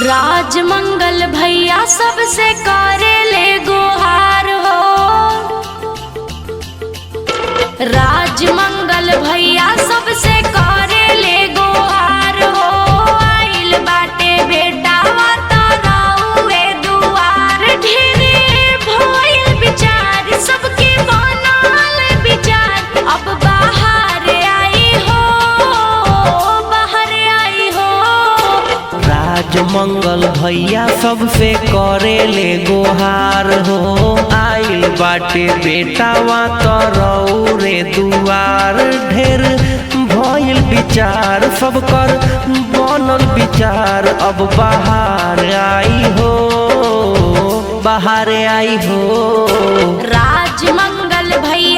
राजमंगल भैया सबसे करे ले गुहार हो। राजमंगल भैया सबसे करे ले गुहार हो। आइल बाटे बेटा वाताराउए दुआर ढेरे भइल विचार सबके बनल विचार अब बाहर आई हो, बाहर आई हो। राजमंगल भैया सबसे करे ले गोहार हो। आइल बाटे बेटावा तरौरे दुआर ढेर भइल विचार सब कर बनल विचार अब बाहर आई हो, बाहर आई हो। राजमंगल भैया